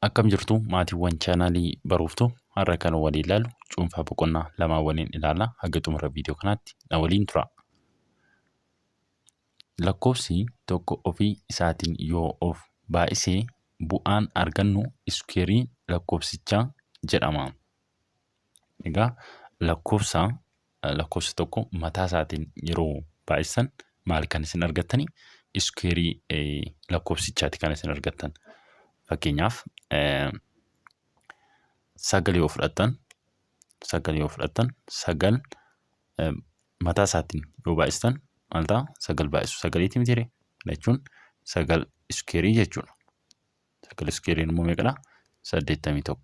Akkam jirtu maatiiwwan chaanaalii Baruuftuu har'a kan waliin ilaallu cuunfaa boqonnaa lamaa waliin ilaalla. Haga xumura viidiyoo kanaatti na waliin tura. Lakkoofsi tokko ofii isaatiin yoo of baay'isee bu'aan argannu iskuweerii lakkoofsichaa jedhama. Egaa lakkoofsi tokko mataa isaatiin yeroo baay'isan maal kan isin argattani? Iskuweerii lakkoofsichaati kan isin argattan. Fakkeenyaaf sagal yoo fudhattan sagal mataa isaatiin yoo baay'istan maal ta'a? Sagal baay'isu sagaliiti miti ree? Jechuun sagal iskuweerii jechuudha. Sagal iskuweeriin immoo meeqadha? 81.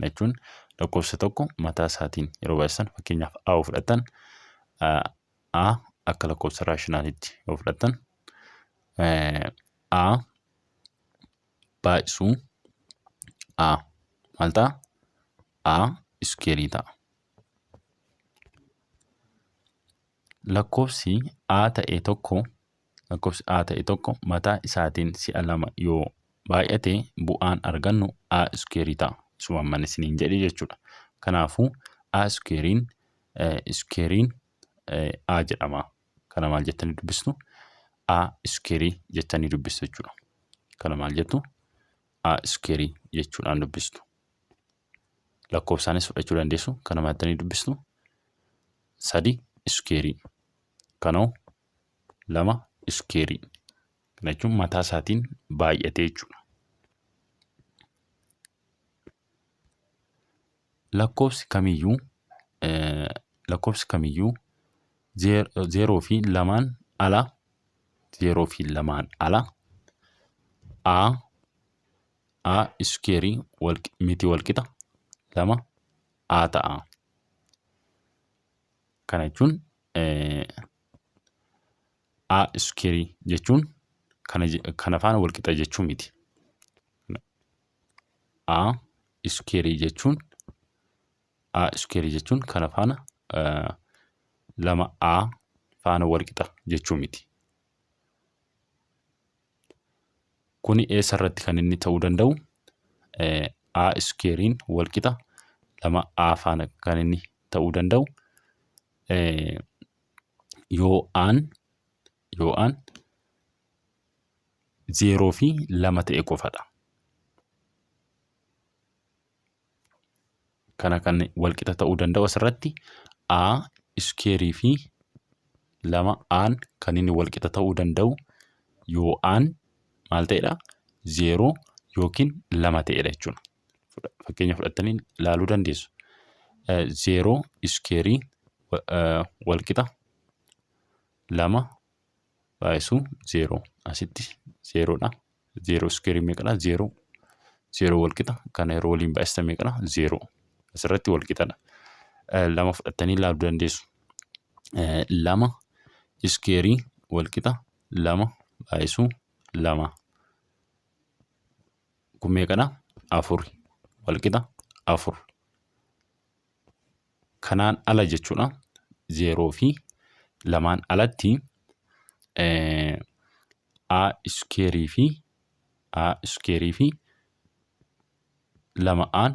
Jechuun lakkoofsa tokko mataa isaatiin yeroo baay'isan fakkeenyaaf A yoo fudhattan A akka lakkoofsa raashinaalitti yoo fudhattan A baay'isuu A maal ta'a? A iskuweerii ta'a. Lakkoofsi A ta'e tokko mataa isaatiin si'a lama yoo baay'ate bu'aan argannu A iskuweerii ta'a. Isuma amman isiniin jedhe jechuudha. Kanaafuu A iskuweeriin A jedhama. Kana maal jettanii dubbistu? A iskuweerii jettanii dubbistu jechuudha. Kana maal jettu? A iskuweerii jechuudhaan dubbistu. Lakkoofsaanis fudhachuu dandeessu. Kana maal jettanii dubbistu? 3 iskuweerii. Kanoo 2 iskuweerii. Kana jechuun mataa isaatiin baay'ate jechuudha. Lakkoofsi kamiyyuu 0 fi 2 ala A iskuweerii miti walqixa 2 A ta'a. Kana jechuun A iskuweerii jechuun kana faana walqixa jechuu miti. A iskuweerii jechuun kana faana 2A faana walqixa jechuu miti. Kuni eessarratti kan inni ta'uu danda'u? A iskuweeriin walqixa 2A faana kan inni ta'uu danda'u yoo aan 0 fi 2 ta'e qofadha. Kana kan walqixa ta'uu danda'u asirratti A iskuweerii fi 2Aan kan inni walqixa ta'uu danda'u yoo aan maal ta'edha? 0 yookiin 2 ta'edha jechuudha. Fakkeenya fudhattanii ilaaluu dandeessu. 0 iskuweerii walqixa 2 baay'isuu 0. Asitti 0dha. 0 iskuweerii meeqadha? 0. 0 walqixa kana yeroo waliin baay'istan meeqadha? 0. Asirratti walqixadha. 2 fudhattanii ilaaluu dandeessu. 2 iskuweerii walqixa 2 baay'isuu 2. Kun meeqadha? 4 walqixa 4. Kanaan ala jechuudha. 0 fi 2 alatti A iskuweerii fi 2Aan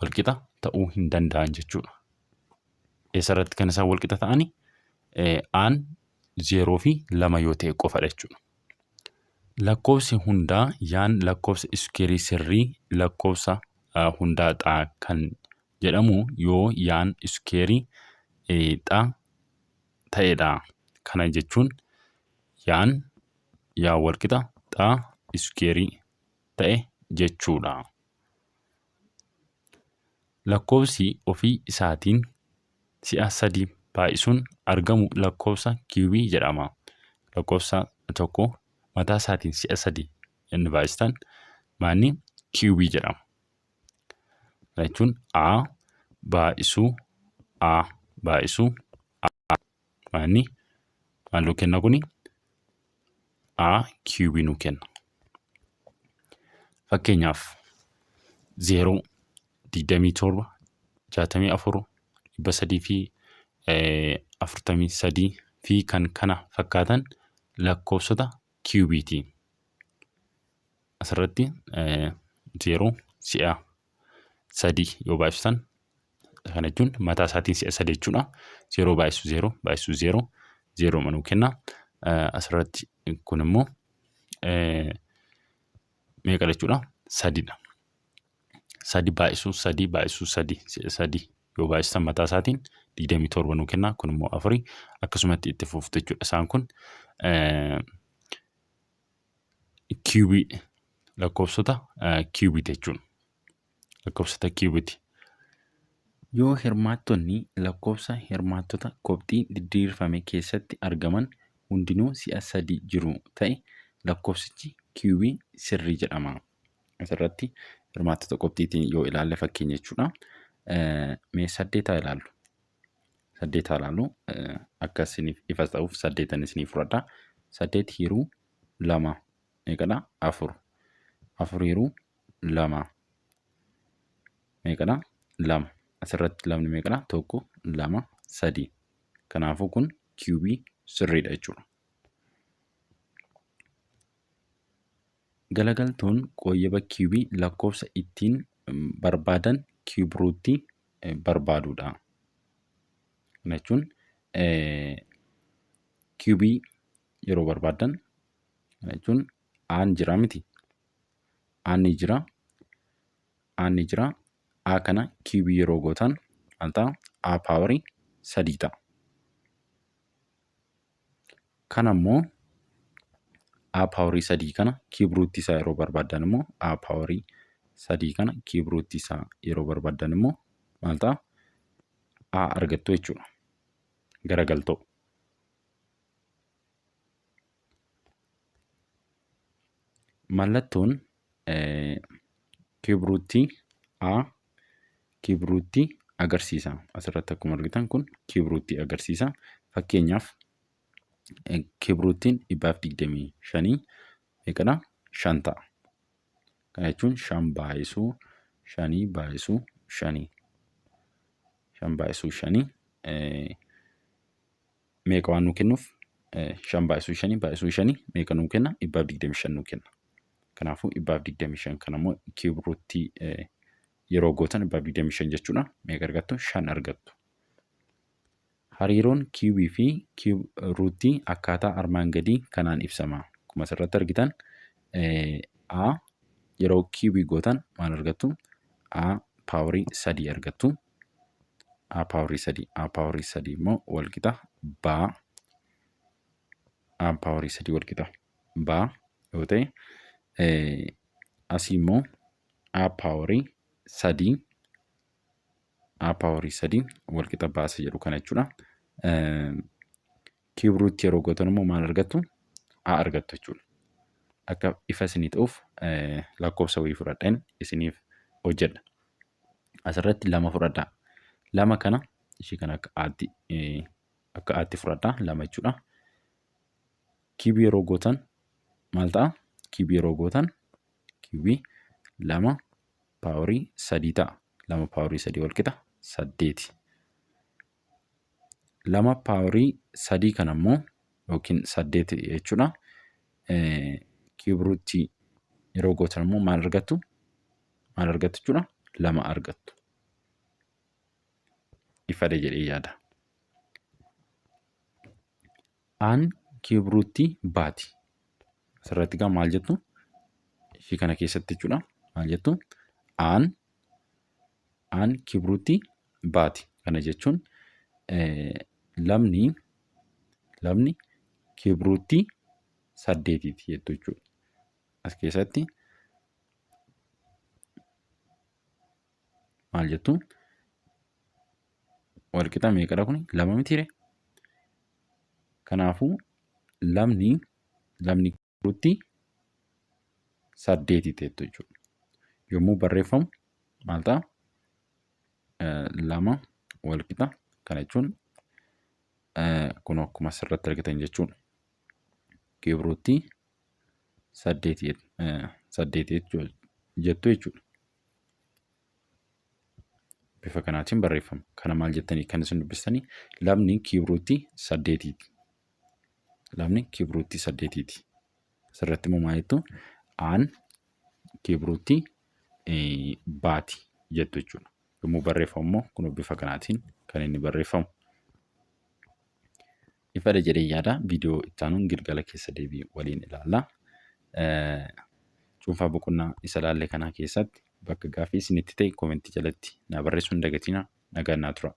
walqixa ta'uu hin danda'an jechuudha. Eessarratti kan isaan walqixa ta'ani? Aan 0 fi 2 yoo ta'e qofadha jechuudha. Lakkoofsi hundaa yaan lakkoofsa iskuweerii sirrii lakkoofsa hundaadha kan jedhamu yoo yaan iskuweerii ta'edha. Kana jechuun yaan walqixa iskuweerii ta'e jechuudha. Lakkoofsi ofii isaatiin si'a 3 baay'isuun argamu lakkoofsa kiiwii jedhama. Lakkoofsa tokko mataa isaatiin si'a 3 inni baay'istan maanni kiiwii jedhama. Jechuun A baay'isuu A maanni maal nuu kenna kuni? A kiiwii nuu kenna. Fakkeenyaaf 0 27 64 343 fi kan kana fakkaatan lakkoofsota kiiwiiti. Asirratti 0 si'a sadii yoo baay'isan kana jechuun mataa isaatiin si'a sadii jechuudha. 0 baay'isu 0 baay'isu 0 0 manuu kenna. Asirratti kun immoo meeqa jechuudha? Sadiidha. 3 baay'isu 3 baay'isu 3 si'a sadii yoo baay'isan mataa isaatiin 27 nuu kenna. Kun immoo 4 akkasumatti itti fuftu jechuudha. Isaan kun kiubii lakkoofsota kiubiiti jechuudha. Lakkoofsota kiubiiti. Yoo hirmaattonni lakkoofsa hirmaattota qabxii diriirfame keessatti argaman hundinuu si'a sadii jiru ta'e lakkoofsichi kiubii sirrii jedhama. Asirratti hirmaattota qabxiitiin yoo ilaalle fakkeenya jechuudha. Mee 8 ilaallu. 8 ilaallu akka isiniif ifa ta'uuf 8 isiniif fudhadha. 8 hiruu 2 meeqadha? 4. 4 hiruu 2 meeqadha? 2. Asirratti lamni meeqadha? 1 2 3. Kanaafuu kun kiubii sirriidha jechuudha. Galagaltuun qooyyaba kiubii lakkoofsa ittiin barbaadan kiubii ruutii barbaaduudha. Kana jechuun kiubii yeroo barbaadan kana jechuun aan jira miti. Aan ni jira. Aan ni jira. A kana kiubii yeroo gootan maal ta'a? A paawarii 3 ta'a. Kana immoo A paawarii 3 kana kiubii ruutii isaa yeroo barbaadan immoo A paawarii 3 kana kiubii ruutii isaa yeroo barbaadan immoo maal ta'a? A argattu jechuudha. Garagaltoo. Mallattoon kiubii ruutii A kiubii ruutii agarsiisa. Asirratti akkuma argitan kun kiubii ruutii agarsiisa. Fakkeenyaaf kiubii ruutiin 125 meeqadha? 5 ta'a. Kana jechuun 5 baay'isuu 5 baay'isuu 5 5 baay'isuu 5 meeqa waan nuu kennuuf 5 baay'isuu 5 baay'isuu 5 meeqa nuu kenna? 125 nuu kenna. Kanaafuu 125 kana immoo kiubii ruutii yeroo gootan 125 jechuudha. Meeqa argattu? 5 argattu. Hariiroon kiubii fi kiubii ruutii akkaataa armaan gadii kanaan ibsama. Akkuma asirratti argitan A yeroo kiubii gootan maal argattu? A paawarii 3 argattu. A paawarii 3. A paawarii 3 immoo wal qixa B. A paawarii 3 wal qixa B yoo ta'e asii immoo A paawarii 3 A paawarii 3 wal qixa baasa jedhu kana jechuudha. Kiubii ruutii yeroo gootan immoo maal argattu? A argattu jechuudha. Akka ifa isinii ta'uuf lakkoofsa wayii fudhadheen isiniif hojjedha. Asirratti 2 fudhadhaa. 2 kana ishii kana akka A'tti fudhadhaa 2 jechuudha. Kiubii yeroo gootan maal ta'a? Kiubii yeroo gootan kiubii 2 paawarii 3 ta'a. 2 paawarii 3 wal qixa 8. 2 paawarii 3 kana immoo yookiin 8 jechuudha. Kiubii ruutii yeroo gootan immoo maal argattu? Maal argattu jechuudha? 2 argattu. Ifadhe jedhee yaada. Aan kiubii ruutii baati. Asirratti egaa maal jettu? Ishii kana keessatti jechuudha. Maal jettu? Aan kiubii ruutii baati. Kana jechuun lamni kiubii ruutii 8ti jettu jechuudha. As keessatti maal jettu? Wal qixa meeqadha kuni? 2 mitiire? Kanaafuu lamni kiubii ruutii 8ti jettu jechuudha. Yommuu barreeffamu maal ta'a? 2 wal qixa kana jechuun kun akkuma asirratti argitan jechuudha. Kiubii ruutii 8 jettu jechuudha. Bifa kanaatiin barreeffama. Kana maal jettanii kan isin dubbistanii? Lamni kiubii ruutii 8ti. Lamni kiubii ruutii 8ti. Asirratti immoo maal jettu? Aan kiubii ruutii baati jettu jechuudha. Yommuu barreeffamu immoo kun bifa kanaatiin kan inni barreeffamu. Ifadha jedhee yaada. Viidiyoo itti aanuun galgala keessa deebii waliin ilaalla. Cuunfaa boqonnaa isa ilaalle kanaa keessatti bakka gaaffii isinitti ta'e koomentii jalatti naa barreessuu hin dagatinaa. Nagaan naa tura.